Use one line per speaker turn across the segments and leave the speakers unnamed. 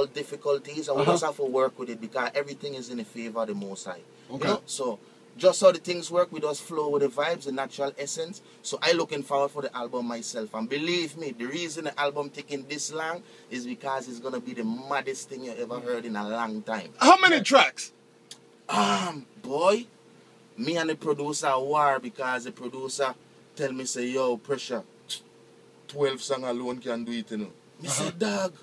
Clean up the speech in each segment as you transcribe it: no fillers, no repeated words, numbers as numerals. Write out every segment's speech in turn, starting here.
difficulties, and we just have to work with it because everything is in the favor of the Most High. Okay. You know? So just how the things work, we just flow with the vibes, the natural essence. So I looking forward for the album myself. And believe me, the reason the album taking this long is because it's gonna be the maddest thing you ever heard in a long time.
How many tracks?
Boy, me and the producer war because the producer tell me say, yo, Pressure, 12 songs alone can do it, you know. Me say, dog,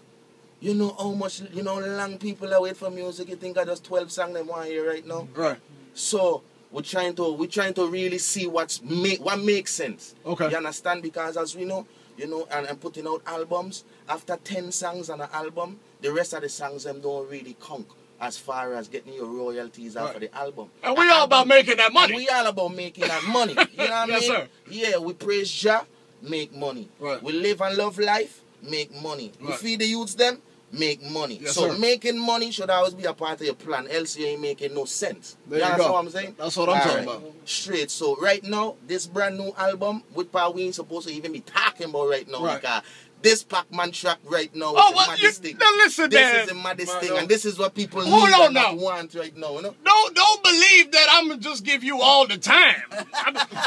you know how much, you know, long people are wait for music. You think I just 12 songs they want to hear right now?
Right.
So we're trying to really see what makes sense.
Okay.
You understand? Because as we know, you know, and putting out albums, after 10 songs on an album, the rest of the songs them don't really count as far as getting your royalties out for the album.
And we all about making that money.
And we all about making that money. You know what I mean?
Yes, sir.
Yeah, we praise Jah, make money.
Right.
We live and love life, make money. We feed the youths them, make money.
Yes,
so
sir.
Making money should always be a part of your plan, else you ain't making no sense.
There you
understand
go.
what I'm saying?
That's what I'm talking about.
Straight. So right now, this brand new album, with part we ain't supposed to even be talking about right now.
Right.
Because this PAC Man track right now is
Oh,
the
well,
maddest thing.
now listen,
This
man.
is the maddest thing, and this is what people need
Hold on
and not
now.
want right now. You know?
Don't believe that I'm gonna just give you all the time.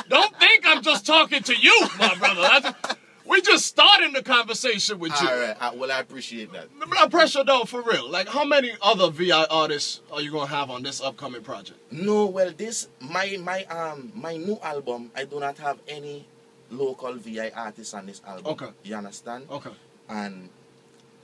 Don't think I'm just talking to you, my brother. We just starting the conversation with you.
All right. Well, I appreciate that.
Pressure though, for real. Like, how many other VI artists are you gonna have on this upcoming project?
No, well, this my new album. I do not have any local VI artists on this album.
Okay.
You understand?
Okay.
And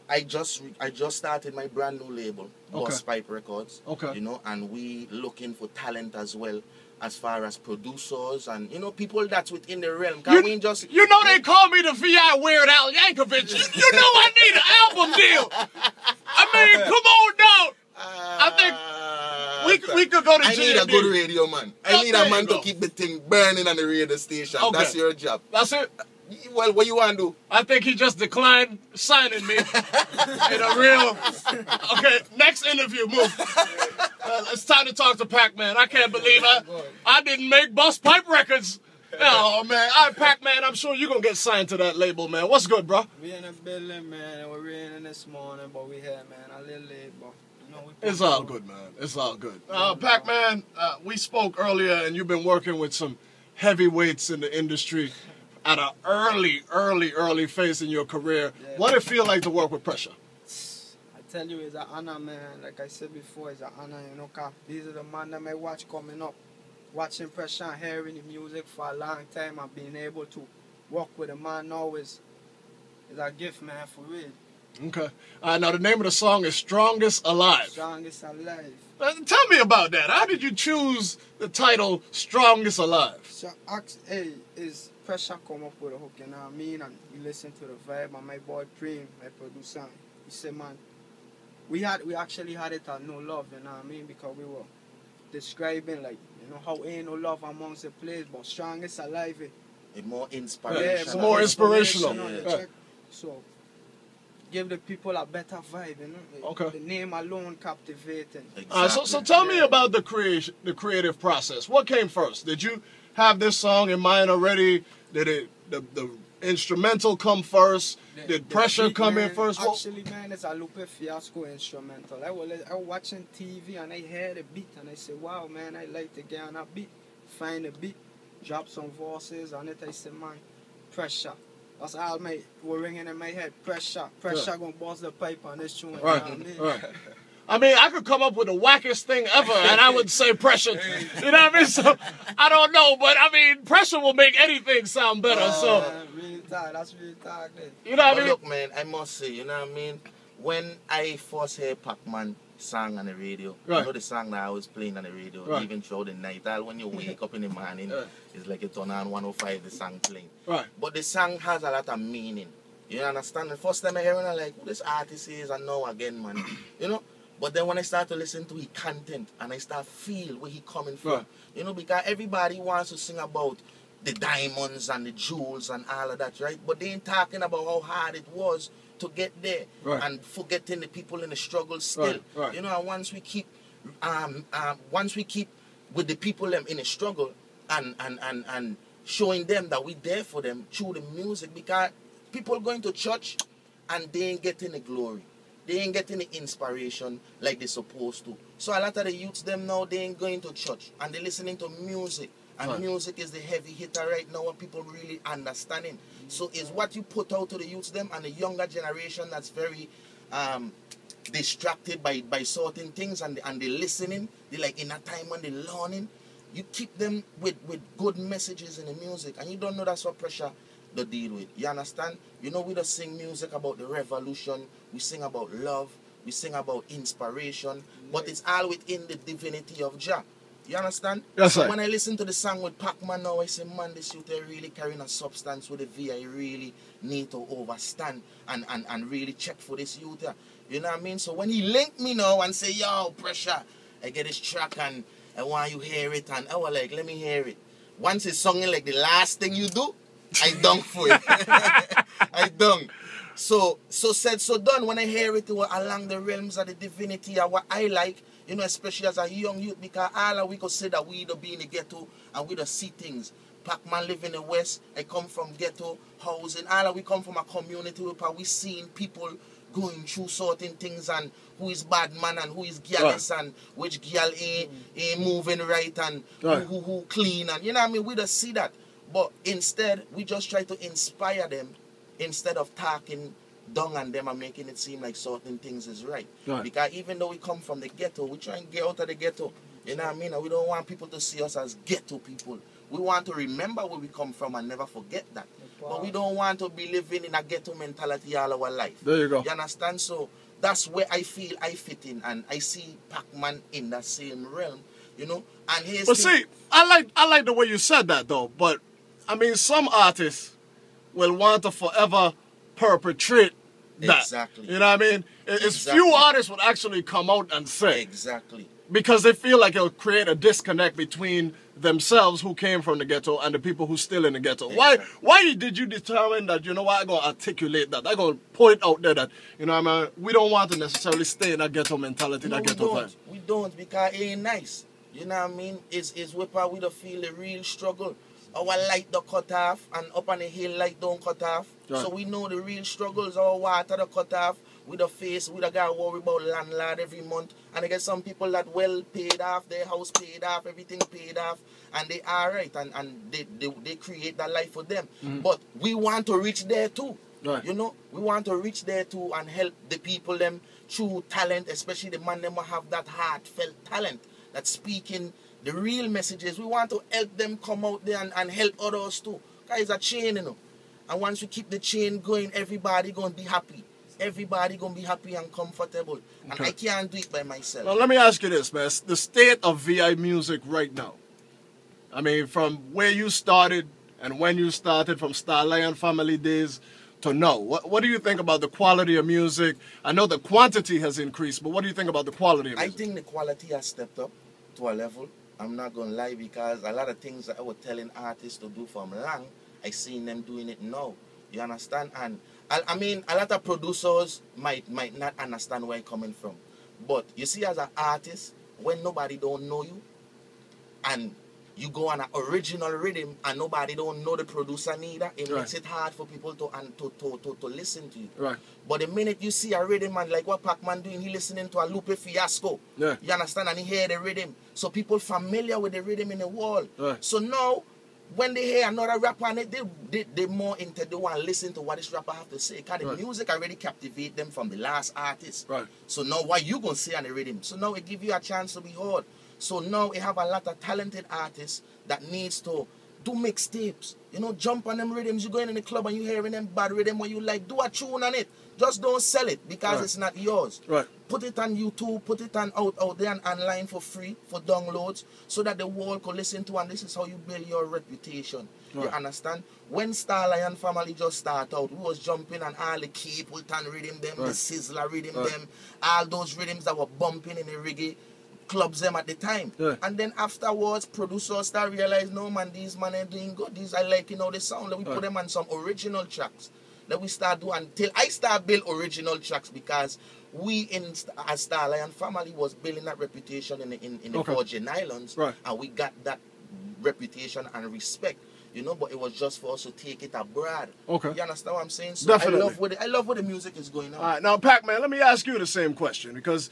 I just started my brand new label, Boss Pipe Records.
Okay.
You know, and we looking for talent as well, as far as producers and, you know, people that's within the realm. We just,
you know, they call me the VI Weird Al Yankovic. You know I need an album deal. I mean, come on, dog. I think we could go to
I need a good radio man. I need a man
go.
to keep the thing burning on the radio station.
Okay.
That's your job.
That's it.
Well, what you want to do?
I think he just declined signing me in a real... Okay, next interview, move. It's time to talk to PAC Man. I can't believe I didn't make Bus Pipe Records. Oh, man. All right, PAC Man, I'm sure you're going to get signed to that label, man. What's good, bro?
We in the building, man, and we're raining this morning, but we here, man. A little late, but...
It's all good, man. It's all good. PAC Man, we spoke earlier, and you've been working with some heavyweights in the industry at an early phase in your career.
Yeah.
What did it feel like to work with Pressure?
I tell you, it's an honor, man. Like I said before, it's an honor, you know, cause these are the man that I watch coming up. Watching Pressure and hearing the music for a long time and being able to work with a man now is a gift, man, for real.
Okay. Now, the name of the song is Strongest Alive.
Strongest Alive.
Tell me about that. How did you choose the title Strongest Alive?
So, is Pressure come up with a hook, you know what I mean? And we listen to the vibe, and my boy Preem, my producer, he said, man, we actually had it at No Love, you know what I mean? Because we were describing, like, you know, how ain't no love amongst the players, but Strongest Alive,
It's more inspirational.
Yeah, it's more inspirational.
Yeah.
So, give the people a better vibe, you know?
Okay.
The name alone captivating.
Exactly.
So tell me about the creative process. What came first? Did you have this song in mind already? Did the instrumental come first? Did Pressure
beat,
come
man,
in first?
Actually, man, it's a Lupe Fiasco instrumental. I was watching TV and I heard the beat and I said, wow, man, I like to get on a beat. Find a beat, drop some voices on it. I said, man, Pressure. That's all were ringing in my head. Pressure gonna bust the pipe on this tune.
Right.
You know what I mean?
Right. I mean, I could come up with the wackest thing ever, and I would say Pressure. You know what I mean? So, I don't know, but I mean, Pressure will make anything sound better.
Real talk, that's real talk.
But
You know what I mean?
look, man, I must say, you know what I mean? When I first heard PAC Man song on the radio,
Right.
you know the song that I was playing on the radio,
Right.
even throughout the night. When you wake up in the morning,
Right.
it's like you turn on 105, the song playing.
Right.
But the song has a lot of meaning. You understand? The first time I hear it, I'm like, who this artist is, and now again, man. You know? But then when I start to listen to his content and I start feel where he coming from,
Right.
you know, because everybody wants to sing about the diamonds and the jewels and all of that, right? But they ain't talking about how hard it was to get there,
Right.
and forgetting the people in the struggle still.
Right, right.
You know, and once we keep with the people them in the struggle and showing them that we there for them through the music, because people going to church and they ain't getting the glory. they ain't getting the inspiration like they're supposed to. So a lot of the youths them now, they ain't going to church and they're listening to music. And music is the heavy hitter right now what people really understanding. So it's what you put out to the youths them and the younger generation that's very distracted by certain things and they're listening. They like in a time when they're learning. You keep them with good messages in the music, and you don't know that's what Pressure to deal with. You understand? You know, we don't sing music about the revolution, we sing about love, we sing about inspiration, but it's all within the divinity of Jah. You understand?
Yes,
so
sir.
when I listen to the song with PAC Man now, I say, man, this youth are really carrying a substance with the V. I really need to overstand and really check for this youth. You know what I mean? So when he linked me now and say, yo, Pressure, I get this track and I want you hear it, and I was like, let me hear it. Once it's sung like the last thing you do, I dunk for it. I dunk. So said, so done. When I hear it, it was along the realms of the divinity of what I like, you know, especially as a young youth, because all of we could say that we don't be in the ghetto and we don't see things. PAC Man live in the West, I come from ghetto housing. All of we come from a community where we seeing people going through certain things and who is bad man and who is girlless and which girl ain't moving right and who clean and you know what I mean, we don't see that. But instead we just try to inspire them instead of talking down on them and making it seem like certain things is right. Because even though we come from the ghetto, we try and get out of the ghetto. You know what I mean? And we don't want people to see us as ghetto people. We want to remember where we come from and never forget that. But we don't want to be living in a ghetto mentality all our life.
There you go.
You understand? So that's where I feel I fit in, and I see PAC Man in that same realm, you know. And here's
but see, I like the way you said that though. But I mean, some artists will want to forever perpetrate that.
Exactly.
You know what I mean? It's few artists would actually come out and say.
Exactly.
Because they feel like it'll create a disconnect between themselves who came from the ghetto and the people who's still in the ghetto. Exactly. Why did you determine that, you know what, I'm going to articulate that? I'm going to point out there that, you know what I mean, we don't want to necessarily stay in that ghetto mentality, that ghetto vibe.
We don't, because it ain't nice. You know what I mean? It's where we don't feel the real struggle. Our light don't cut off, and up on the hill light don't cut off. Right. So we know the real struggles. Our water don't cut off. We don't face, we don't got to worry about landlord every month. And I get some people that well paid off, their house paid off, everything paid off, and they are right, and they create that life for them. But we want to reach there too. Right. You know, we want to reach there too and help the people them through talent, especially the man them who have that heartfelt talent that speaking the real messages. We want to help them come out there and help others too. Because it's a chain, you know. And once we keep the chain going, everybody going to be happy. Everybody going to be happy and comfortable. And I can't do it by myself.
Well, let me ask you this, man. The state of VI music right now. I mean, from where you started and when you started, from Star Lion family days to now. What do you think about the quality of music? I know the quantity has increased, but what do you think about the quality of music?
I think the quality has stepped up to a level. I'm not going to lie, because a lot of things that I was telling artists to do from long, I seen them doing it now. You understand? And I mean, a lot of producers might not understand where I'm coming from. But you see, as an artist, when nobody don't know you, and you go on an original rhythm and nobody don't know the producer neither, it makes it hard for people to listen to you. Right. But the minute you see a rhythm man like what PAC Man doing, he listening to a Lupe Fiasco. Yeah. You understand? And he hear the rhythm. So people familiar with the rhythm in the world. Right. So now, when they hear another rapper on it, they more into the one listen to what this rapper have to say. Because the music already captivate them from the last artist. Right. So now what you gonna say on the rhythm? So now it give you a chance to be heard. So now we have a lot of talented artists that needs to do mixtapes. You know, jump on them rhythms. You going in the club and you hearing them bad rhythm when you like, do a tune on it. Just don't sell it because it's not yours. Right. Put it on YouTube, put it on out there and online for free, for downloads, so that the world could listen to, and this is how you build your reputation. Right. You understand? When Star Lion family just start out, we was jumping on all the Capleton rhythm them, the Sizzler rhythm them, all those rhythms that were bumping in the reggae clubs them at the time. And then afterwards, producers start realize, no man, these man are doing good. These I like, you know, the sound. That we put them on some original tracks. That we start doing until I start build original tracks, because we as Star Lion family was building that reputation in the Virgin Islands, and we got that reputation and respect. you know, but it was just for us to take it abroad.
Okay.
You understand what I'm saying? So
Definitely.
I love where the music is going on.
All right, now, Pac Man, let me ask you the same question, because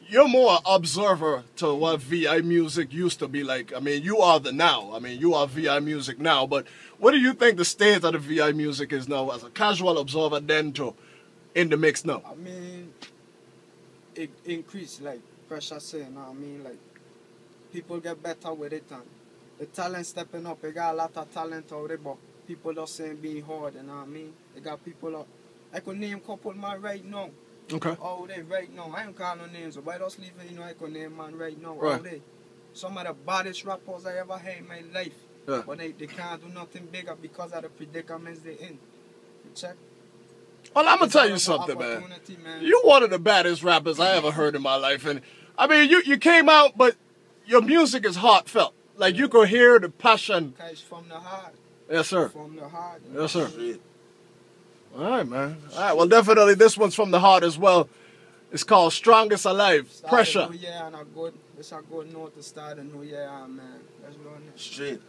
you're more observer to what VI music used to be like. I mean, you are the now. I mean, you are VI music now, but what do you think the state of the VI music is now as a casual observer then to in the mix now?
I mean, it increased, like Pressure saying, you know what I mean? Like, people get better with it, and the talent stepping up. They got a lot of talent out there, but people just saying being hard, you know what I mean? They got people up. I could name a couple man right now.
Okay.
Oh, they right now. I ain't call no names, but I just leave it, you know, I could name man right now.
Right.
Oh, they. Some of the baddest rappers I ever had in my life.
Yeah.
But they can't do nothing bigger because of the predicaments they in. You check?
Well, I'm going to tell you
It's
something,
all about
man.
opportunity, man.
You're one of the baddest rappers I ever heard in my life. And I mean, you came out, but your music is heartfelt. Like, you could hear the passion.
It's from the heart.
Yes, sir.
From the heart. You know?
Yes, sir.
Straight.
All right, man. All right, well, definitely this one's from the heart as well. It's called Strongest Alive,
Start
Pressure.
the new year and it's a good note to start the new year, man. Let's run it.
Straight.